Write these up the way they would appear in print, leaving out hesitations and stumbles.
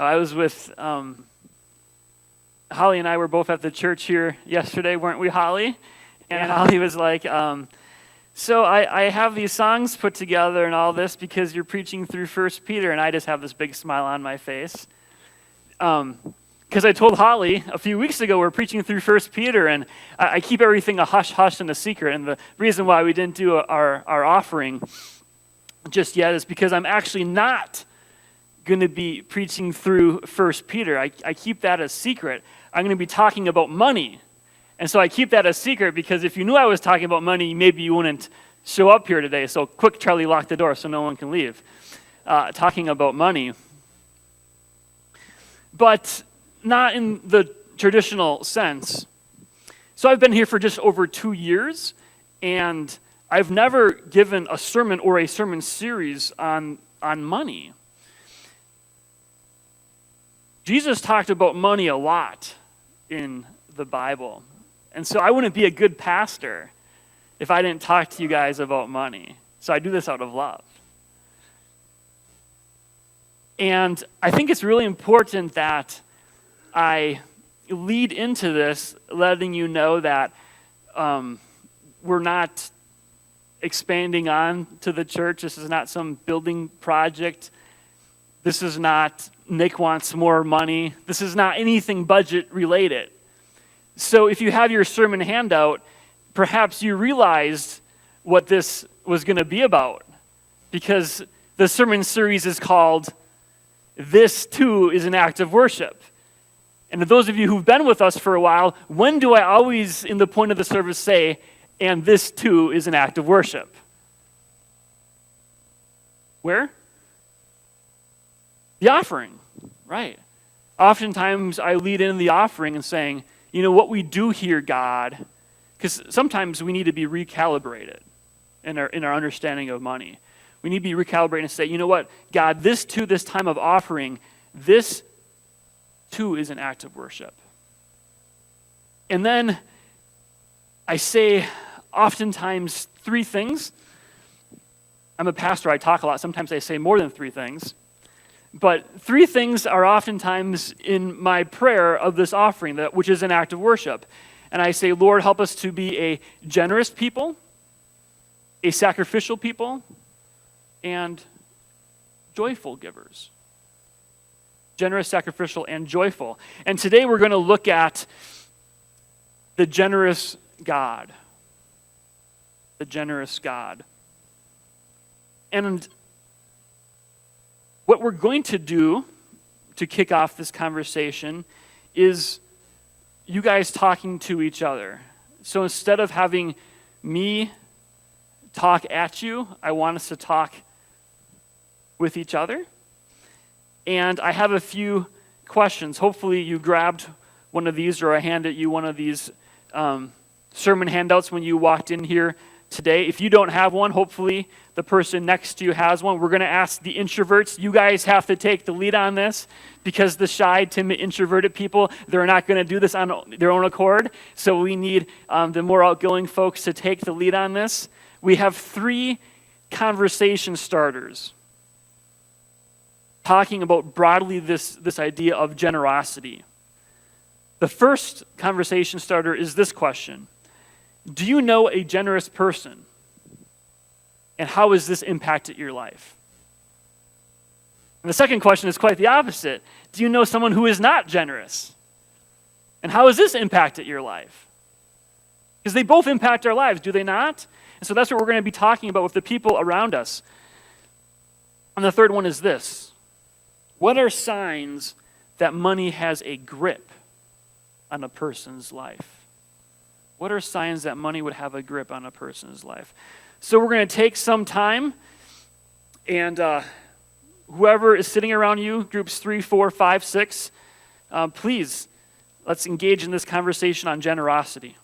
I was with Holly and I were both at the church here yesterday, weren't we, Holly? And Holly was like, so I have these songs put together and all this because you're preaching through 1 Peter, and I just have this big smile on my face. Because I told Holly a few weeks ago we're preaching through 1 Peter, and I keep everything a hush-hush and a secret, and the reason why we didn't do our offering just yet is because I'm actually not going to be preaching through 1 Peter. I keep that a secret. I'm going to be talking about money. And so I keep that a secret because if you knew I was talking about money, maybe you wouldn't show up here today. So quick, Charlie, lock the door so no one can leave. Talking about money. But not in the traditional sense. So I've been here for just over 2 years, and I've never given a sermon or a sermon series on money. Jesus talked about money a lot in the Bible. And so I wouldn't be a good pastor if I didn't talk to you guys about money. So I do this out of love. And I think it's really important that I lead into this letting you know that we're not expanding on to the church. This is not some building project. This is not Nick wants more money. This is not anything budget related. So if you have your sermon handout, perhaps you realized what this was going to be about, because the sermon series is called This Too is an Act of Worship. And to those of you who've been with us for a while, when do I always in the point of the service say, and this too is an act of worship? Where? The offering, right. Oftentimes I lead in the offering and saying, you know, what we do here, God, because sometimes we need to be recalibrated in our understanding of money. We need to be recalibrated and say, you know what, God, this time of offering, this too is an act of worship. And then I say oftentimes 3 things. I'm a pastor, I talk a lot. Sometimes I say more than 3 things. But 3 things are oftentimes in my prayer of this offering, which is an act of worship. And I say, Lord, help us to be a generous people, a sacrificial people, and joyful givers. Generous, sacrificial, and joyful. And today we're going to look at the generous God. The generous God. And what we're going to do to kick off this conversation is you guys talking to each other. So instead of having me talk at you, I want us to talk with each other. And I have a few questions. Hopefully you grabbed one of these, or I handed you one of these sermon handouts when you walked in here today. If you don't have one, hopefully the person next to you has one. We're going to ask the introverts. You guys have to take the lead on this, because the shy, timid, introverted people, they're not going to do this on their own accord. So we need the more outgoing folks to take the lead on this. We have 3 conversation starters talking about broadly this idea of generosity. The first conversation starter is this question: do you know a generous person? And how has this impacted your life? And the second question is quite the opposite. Do you know someone who is not generous? And how has this impacted your life? Because they both impact our lives, do they not? And so that's what we're going to be talking about with the people around us. And the third one is this: what are signs that money has a grip on a person's life? What are signs that money would have a grip on a person's life? So we're going to take some time, and whoever is sitting around you, groups 3, 4, 5, 6, please, let's engage in this conversation on generosity.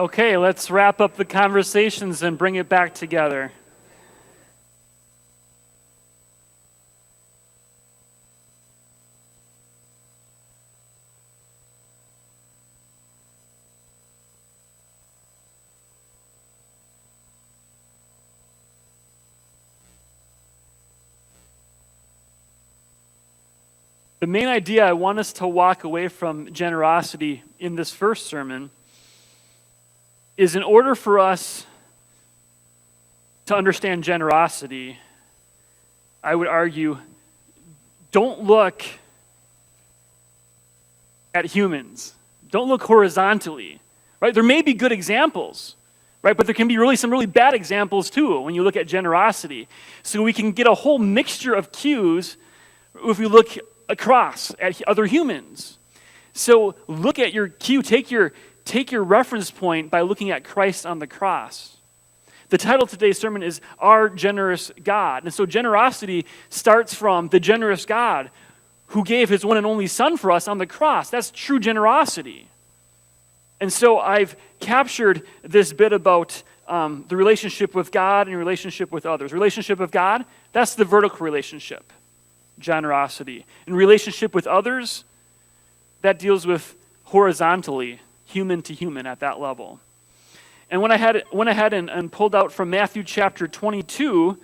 Okay, let's wrap up the conversations and bring it back together. The main idea I want us to walk away from generosity in this first sermon is, in order for us to understand generosity, I would argue, don't look at humans. Don't look horizontally, right? There may be good examples, right? But there can be some really bad examples too when you look at generosity. So we can get a whole mixture of cues if we look across at other humans. So look at your cue, take your reference point by looking at Christ on the cross. The title of today's sermon is Our Generous God. And so generosity starts from the generous God who gave his one and only Son for us on the cross. That's true generosity. And so I've captured this bit about the relationship with God and relationship with others. Relationship with God, that's the vertical relationship, generosity. And relationship with others, that deals with horizontally, human to human at that level. And when I went ahead and pulled out from Matthew chapter 22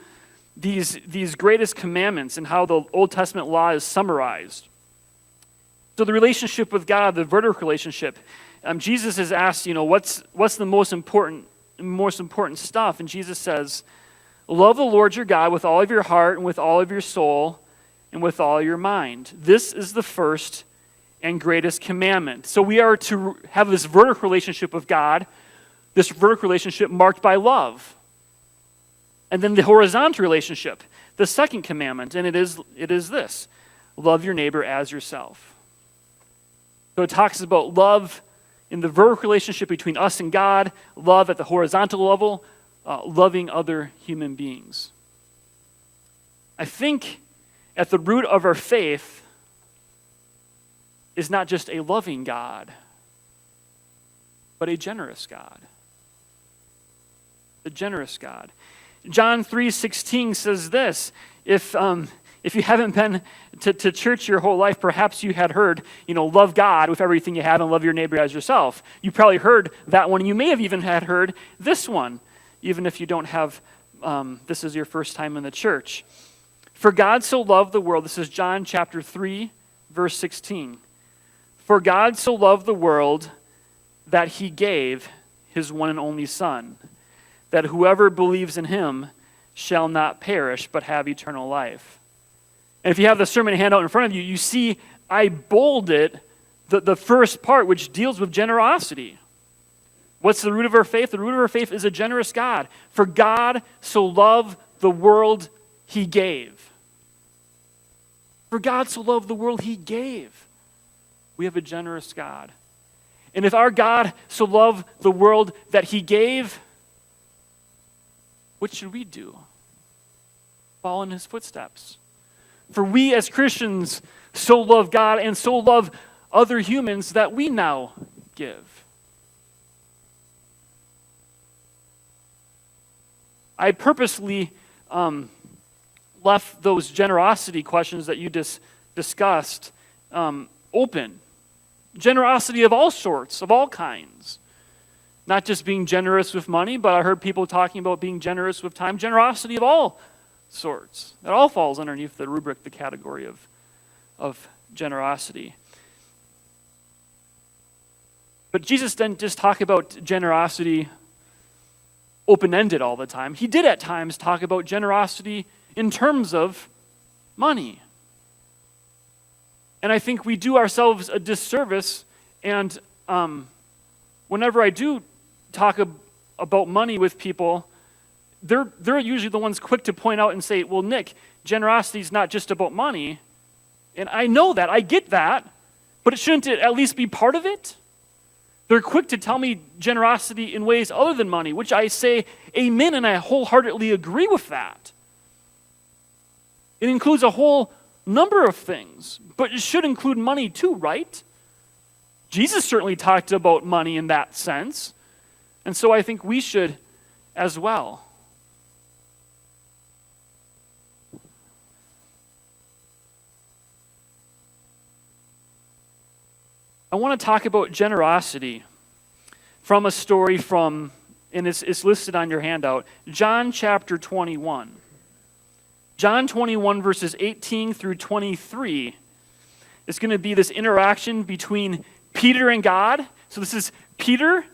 these greatest commandments and how the Old Testament law is summarized. So the relationship with God, the vertical relationship, Jesus is asked, what's the most important stuff? And Jesus says, love the Lord your God with all of your heart and with all of your soul and with all your mind. This is the first and greatest commandment. So we are to have this vertical relationship with God, this vertical relationship marked by love. And then the horizontal relationship, the second commandment, and it is this: love your neighbor as yourself. So it talks about love in the vertical relationship between us and God, love at the horizontal level, loving other human beings. I think at the root of our faith is not just a loving God, but a generous God. The generous God. John 3:16 says this: if you haven't been to church your whole life, perhaps you had heard, love God with everything you have and love your neighbor as yourself. You probably heard that one. You may have even had heard this one, even if you don't have, this is your first time in the church. For God so loved the world, this is John chapter 3, verse 16. For God so loved the world that he gave his one and only Son, that whoever believes in him shall not perish but have eternal life. And if you have the sermon handout in front of you, you see I bolded the first part, which deals with generosity. What's the root of our faith? The root of our faith is a generous God. For God so loved the world, he gave. For God so loved the world, he gave. We have a generous God. And if our God so loved the world that he gave, what should we do? Follow in his footsteps. For we as Christians so love God and so love other humans that we now give. I purposely left those generosity questions that you just discussed open. Generosity of all sorts, of all kinds. Not just being generous with money, but I heard people talking about being generous with time. Generosity of all sorts. That all falls underneath the rubric, the category of generosity. But Jesus didn't just talk about generosity open-ended all the time. He did at times talk about generosity in terms of money. And I think we do ourselves a disservice, and whenever I do talk about money with people, they're usually the ones quick to point out and say, well, Nick, generosity is not just about money. And I know that, I get that, but shouldn't it at least be part of it? They're quick to tell me generosity in ways other than money, which I say amen, and I wholeheartedly agree with that. It includes a whole number of things, but it should include money too, right? Jesus certainly talked about money in that sense. And so I think we should as well. I want to talk about generosity from a story from, and it's listed on your handout, John chapter 21. John 21 verses 18 through 23 is going to be this interaction between Peter and God. So this is Peter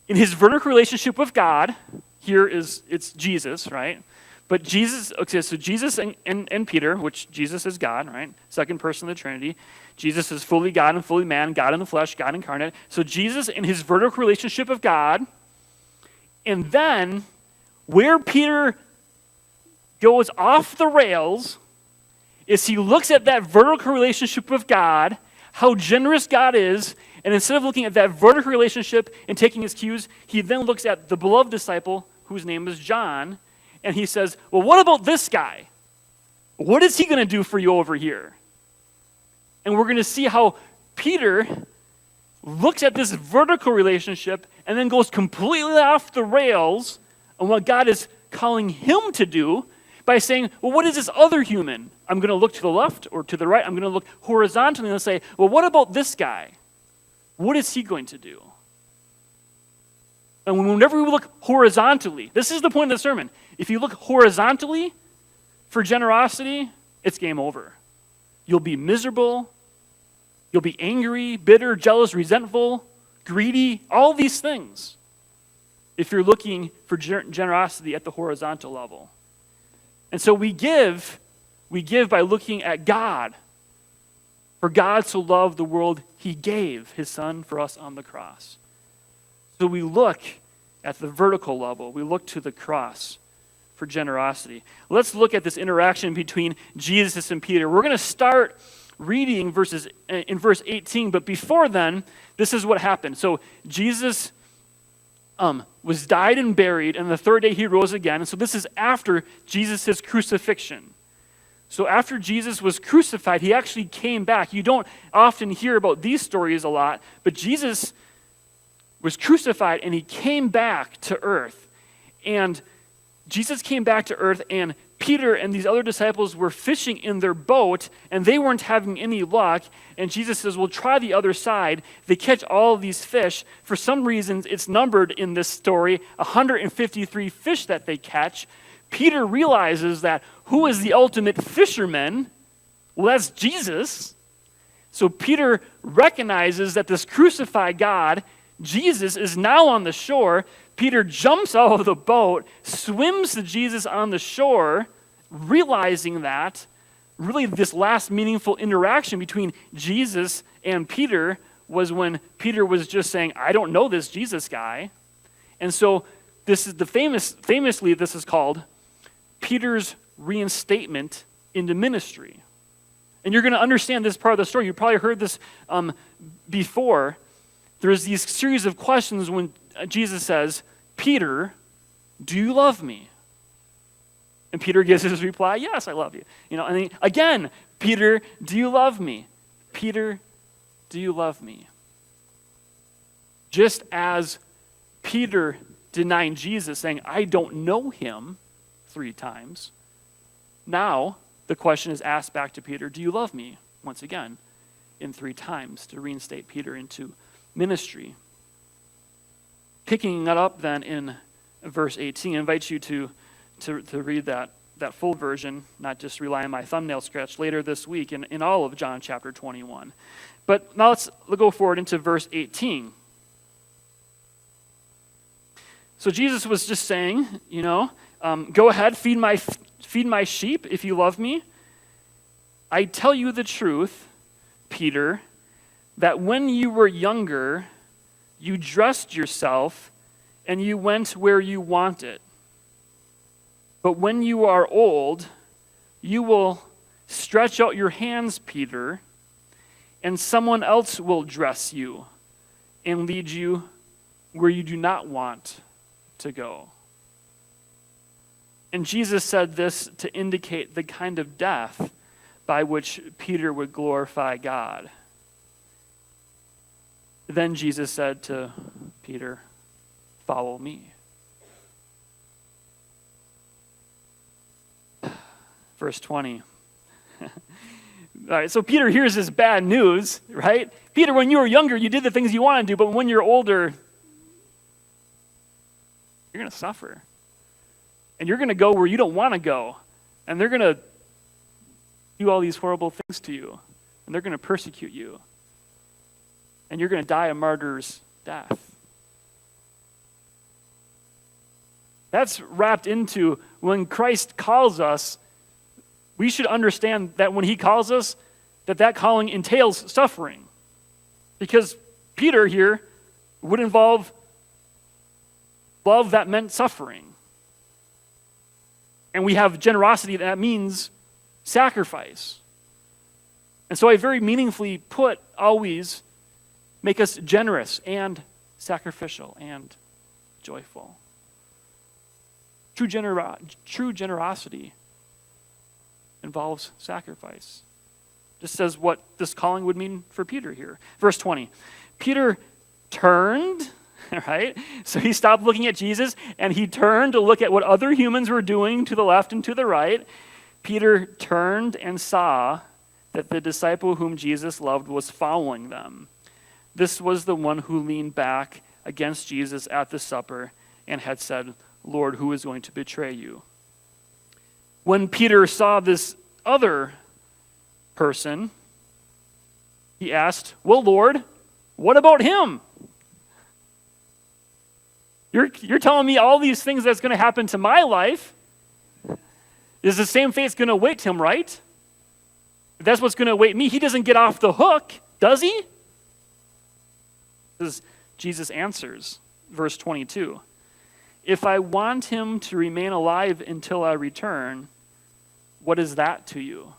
in his vertical relationship with God. Here it's Jesus, right? But Jesus, okay, so Jesus and Peter, which Jesus is God, right? Second person of the Trinity. Jesus is fully God and fully man, God in the flesh, God incarnate. So Jesus in his vertical relationship with God. And then where Peter goes off the rails is he looks at that vertical relationship with God, how generous God is, and instead of looking at that vertical relationship and taking his cues, he then looks at the beloved disciple, whose name is John, and he says, well, what about this guy? What is he going to do for you over here? And we're going to see how Peter looks at this vertical relationship and then goes completely off the rails on what God is calling him to do by saying, well, what is this other human? I'm going to look to the left or to the right. I'm going to look horizontally and say, well, what about this guy? What is he going to do? And whenever we look horizontally, this is the point of the sermon. If you look horizontally for generosity, it's game over. You'll be miserable. You'll be angry, bitter, jealous, resentful, greedy, all these things if you're looking for generosity at the horizontal level. And so we give by looking at God. For God so loved the world, he gave his son for us on the cross. So we look at the vertical level. We look to the cross for generosity. Let's look at this interaction between Jesus and Peter. We're going to start reading in verse 18, but before then, this is what happened. So Jesus was died and buried, and the third day he rose again. And so this is after Jesus' crucifixion. So after Jesus was crucified, he actually came back. You don't often hear about these stories a lot, but Jesus was crucified and he came back to earth. And Jesus came back to earth, and Peter and these other disciples were fishing in their boat, and they weren't having any luck. And Jesus says, well, try the other side. They catch all of these fish. For some reason, it's numbered in this story, 153 fish that they catch. Peter realizes that who is the ultimate fisherman? Well, that's Jesus. So Peter recognizes that this crucified God, Jesus, is now on the shore. Peter jumps out of the boat, swims to Jesus on the shore, realizing that really this last meaningful interaction between Jesus and Peter was when Peter was just saying, I don't know this Jesus guy. And so this is famously this is called Peter's reinstatement into ministry. And you're going to understand this part of the story. You probably heard this before. There's these series of questions when Jesus says, Peter, do you love me? And Peter gives his reply, yes, I love you. And then, again, Peter, do you love me? Peter, do you love me? Just as Peter denying Jesus, saying, I don't know him 3 times, now the question is asked back to Peter, do you love me? Once again, in 3 times to reinstate Peter into ministry. Picking that up then in verse 18, I invite you to read that full version, not just rely on my thumbnail sketch later this week in all of John chapter 21. But now let's go forward into verse 18. So Jesus was just saying, go ahead, feed my sheep if you love me. I tell you the truth, Peter, that when you were younger, you dressed yourself and you went where you wanted. But when you are old, you will stretch out your hands, Peter, and someone else will dress you and lead you where you do not want to go. And Jesus said this to indicate the kind of death by which Peter would glorify God. Then Jesus said to Peter, follow me. Verse 20. All right, so Peter hears this bad news, right? Peter, when you were younger, you did the things you want to do, but when you're older, you're going to suffer. And you're going to go where you don't want to go. And they're going to do all these horrible things to you. And they're going to persecute you. And you're going to die a martyr's death. That's wrapped into when Christ calls us. We should understand that when he calls us, that calling entails suffering. Because Peter here would involve love that meant suffering. And we have generosity that means sacrifice. And so I very meaningfully put always make us generous and sacrificial and joyful. True generosity involves sacrifice. Just says what this calling would mean for Peter here. Verse 20. Peter turned, right? So he stopped looking at Jesus and he turned to look at what other humans were doing to the left and to the right. Peter turned and saw that the disciple whom Jesus loved was following them. This was the one who leaned back against Jesus at the supper and had said, Lord, who is going to betray you? When Peter saw this other person, he asked, well, Lord, what about him? You're telling me all these things that's going to happen to my life. Is the same fate's going to await him, right? If that's what's going to await me, he doesn't get off the hook, does he? Jesus answers, verse 22. If I want him to remain alive until I return, what is that to you?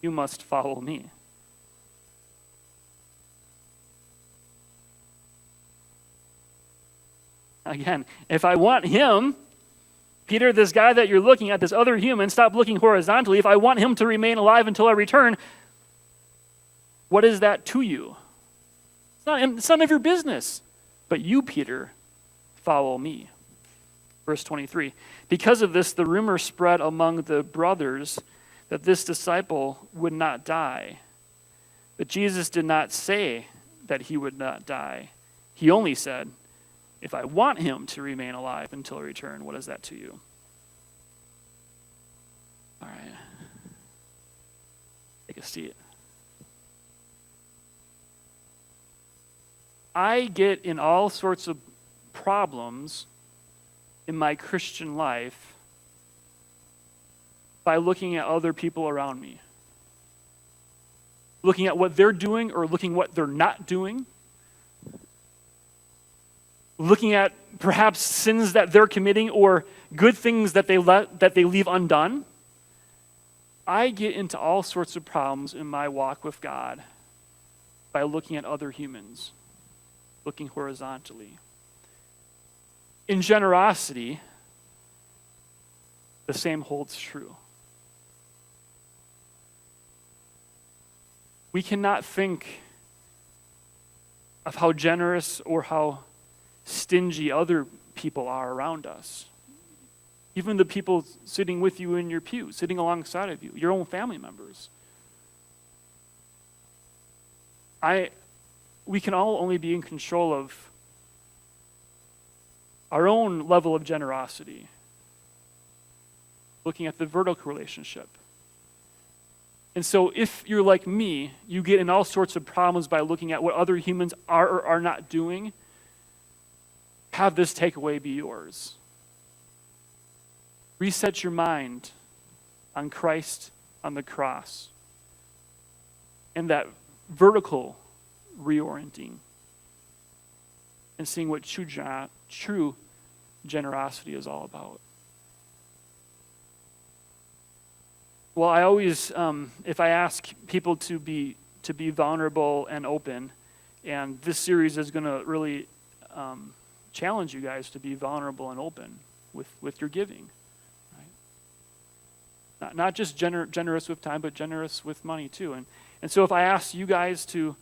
You must follow me. Again, if I want him, Peter, this guy that you're looking at, this other human, stop looking horizontally. If I want him to remain alive until I return, what is that to you? It's none of your business. But you, Peter, follow me. Verse 23. Because of this, the rumor spread among the brothers that this disciple would not die. But Jesus did not say that he would not die. He only said, if I want him to remain alive until I return, what is that to you? All right. Take a seat. I get in all sorts of problems in my Christian life by looking at other people around me. Looking at what they're doing or looking what they're not doing. Looking at perhaps sins that they're committing or good things that they leave undone. I get into all sorts of problems in my walk with God by looking at other humans, looking horizontally. In generosity, the same holds true. We cannot think of how generous or how stingy other people are around us. Even the people sitting with you in your pew, sitting alongside of you, your own family members. We can all only be in control of our own level of generosity. Looking at the vertical relationship. And so if you're like me, you get in all sorts of problems by looking at what other humans are or are not doing. Have this takeaway be yours. Reset your mind on Christ on the cross. And that vertical reorienting. And seeing what true generosity is all about. Well, I always, if I ask people to be vulnerable and open, and this series is going to really challenge you guys to be vulnerable and open with your giving, right? Not just generous with time, but generous with money too. And so if I ask you guys to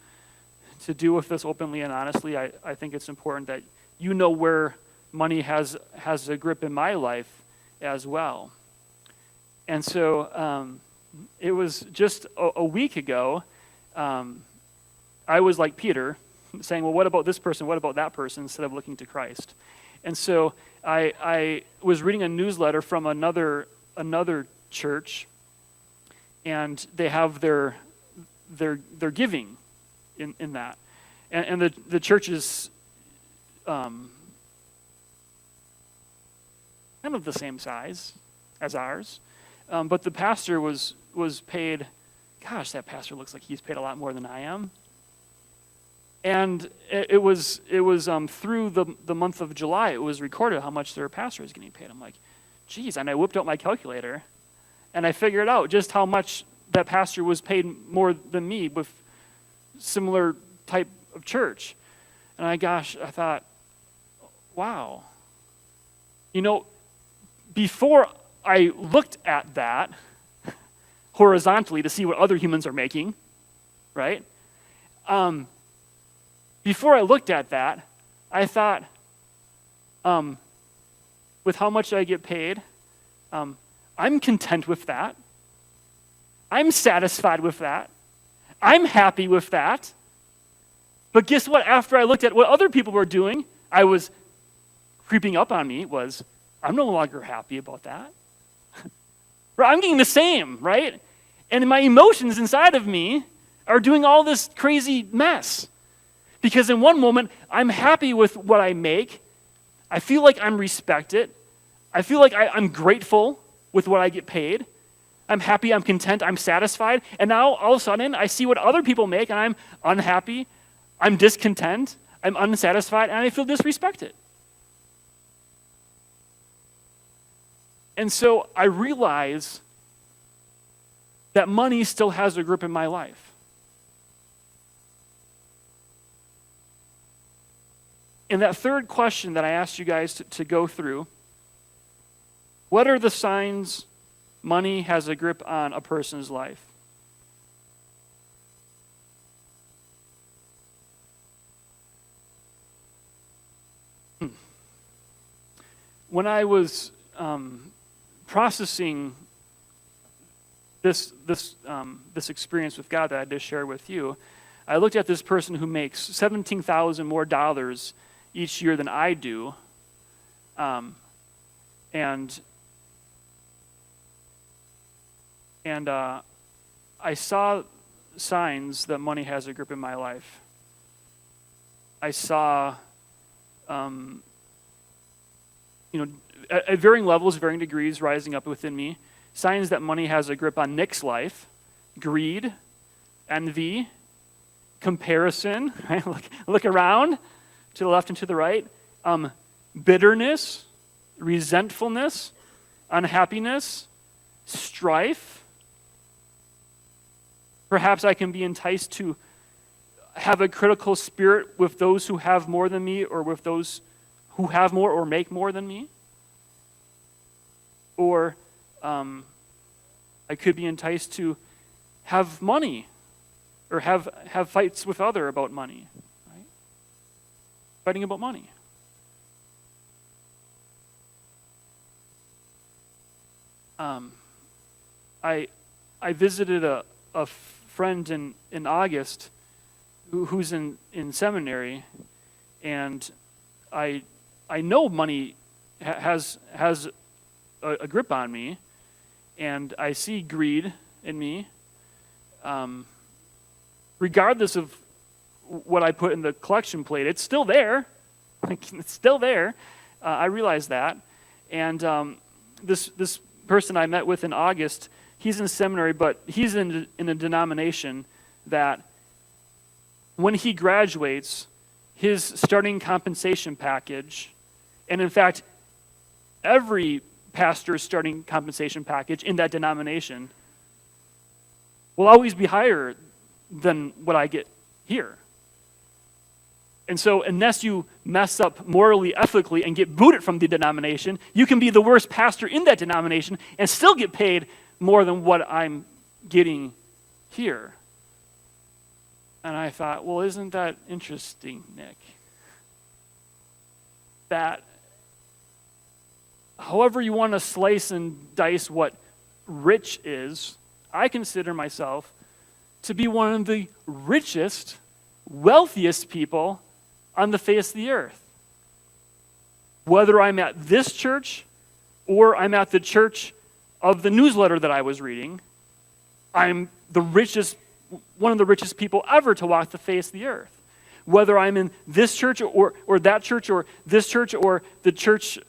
deal with this openly and honestly, I think it's important that you know where money has a grip in my life as well. And so it was just a week ago, I was like Peter, saying, well, what about this person? What about that person? Instead of looking to Christ. And so I was reading a newsletter from another church, and they have their giving in that. And the church is kind of the same size as ours. But the pastor was paid, gosh, that pastor looks like he's paid a lot more than I am. And it was through the month of July, it was recorded how much their pastor is getting paid. I'm like, geez, and I whipped out my calculator, and I figured out just how much that pastor was paid more than me with similar type of church. And I thought, wow. Before I looked at that horizontally to see what other humans are making, right? Before I looked at that, I thought, with how much I get paid, I'm content with that. I'm satisfied with that. I'm happy with that. But guess what? After I looked at what other people were doing, I was creeping up on me was, I'm no longer happy about that. I'm getting the same, right? And my emotions inside of me are doing all this crazy mess. Because in one moment, I'm happy with what I make. I feel like I'm respected. I feel like I'm grateful with what I get paid. I'm happy, I'm content, I'm satisfied. And now, all of a sudden, I see what other people make, and I'm unhappy, I'm discontent, I'm unsatisfied, and I feel disrespected. And so I realize that money still has a grip in my life. And that third question that I asked you guys to go through, what are the signs money has a grip on a person's life? When I was processing this experience with God that I just shared with you, I looked at this person who makes $17,000 more each year than I do, and I saw signs that money has a grip in my life. I saw, at varying levels, varying degrees, rising up within me, signs that money has a grip on Nick's life: greed, envy, comparison. Right? Look around to the left and to the right. Bitterness, resentfulness, unhappiness, strife. Perhaps I can be enticed to have a critical spirit with those who have more than me, or with those who have more or make more than me. Or I could be enticed to have money, or have fights with others about money. Right? Fighting about money. I visited a friend in August who's in seminary, and I know money has a grip on me, and I see greed in me. Regardless of what I put in the collection plate, it's still there. It's still there. I realize that. And this person I met with in August, he's in seminary, but he's in a denomination that when he graduates, his starting compensation package, and in fact, every pastor's starting compensation package in that denomination will always be higher than what I get here. And so unless you mess up morally, ethically, and get booted from the denomination, you can be the worst pastor in that denomination and still get paid more than what I'm getting here. And I thought, well, isn't that interesting, Nick? that however you want to slice and dice what rich is, I consider myself to be one of the richest, wealthiest people on the face of the earth. Whether I'm at this church or I'm at the church of the newsletter that I was reading, I'm the richest, one of the richest people ever to walk the face of the earth. Whether I'm in this church or that church or this church or the church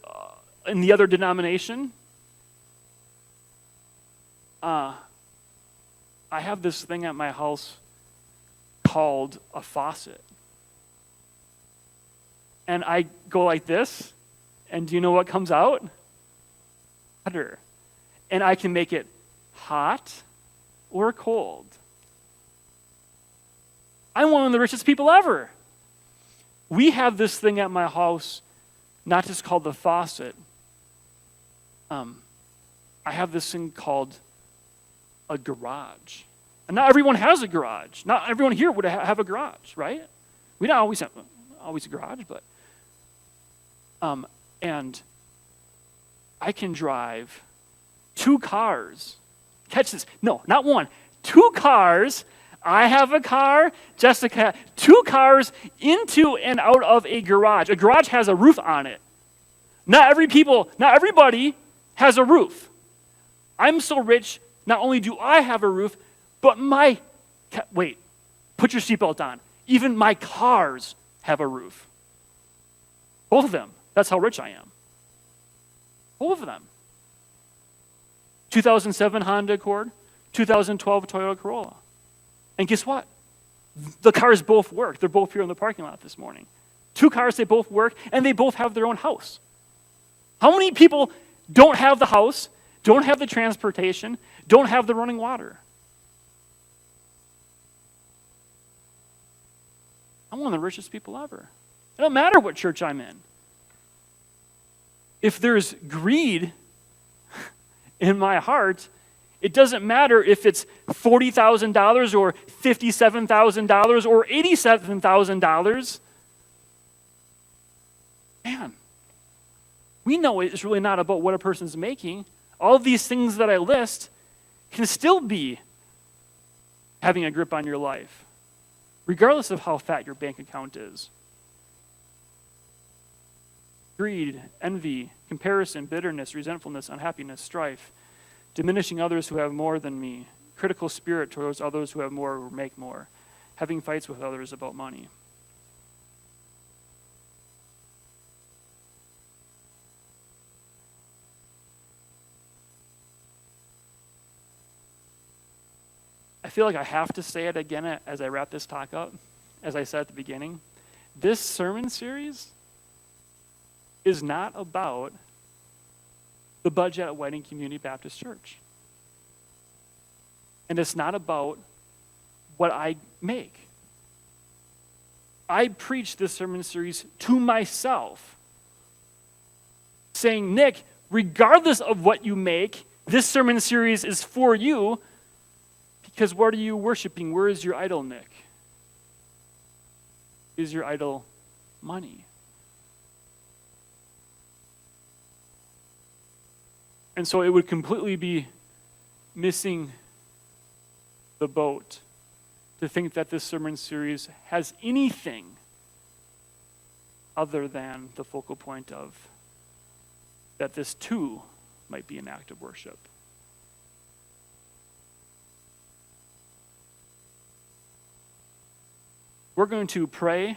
in the other denomination, I have this thing at my house called a faucet. And I go like this, and do you know what comes out? Water. And I can make it hot or cold. I'm one of the richest people ever. We have this thing at my house, not just called the faucet. I have this thing called a garage. And not everyone has a garage. Not everyone here would have a garage, right? We don't always have a garage, but and I can drive 2 cars. Catch this. No, not one. 2 cars. I have a car. Jessica, 2 cars into and out of a garage. A garage has a roof on it. Not everybody has a roof. I'm so rich, not only do I have a roof, but put your seatbelt on. Even my cars have a roof. Both of them. That's how rich I am. Both of them. 2007 Honda Accord, 2012 Toyota Corolla. And guess what? The cars both work. They're both here in the parking lot this morning. 2 cars, they both work, and they both have their own house. How many people don't have the house, don't have the transportation, don't have the running water? I'm one of the richest people ever. It don't matter what church I'm in. If there's greed in my heart, it doesn't matter if it's $40,000 or $57,000 or $87,000. Man, we know it's really not about what a person's making. All of these things that I list can still be having a grip on your life, regardless of how fat your bank account is. Greed, envy, comparison, bitterness, resentfulness, unhappiness, strife, diminishing others who have more than me, critical spirit towards others who have more or make more, having fights with others about money. I feel like I have to say it again as I wrap this talk up, as I said at the beginning. This sermon series is not about the budget at Whiting Community Baptist Church. And it's not about what I make. I preach this sermon series to myself, saying, Nick, regardless of what you make, this sermon series is for you, because what are you worshiping? Where is your idol, Nick? Is your idol money? And so it would completely be missing the boat to think that this sermon series has anything other than the focal point of that this too might be an act of worship. We're going to pray.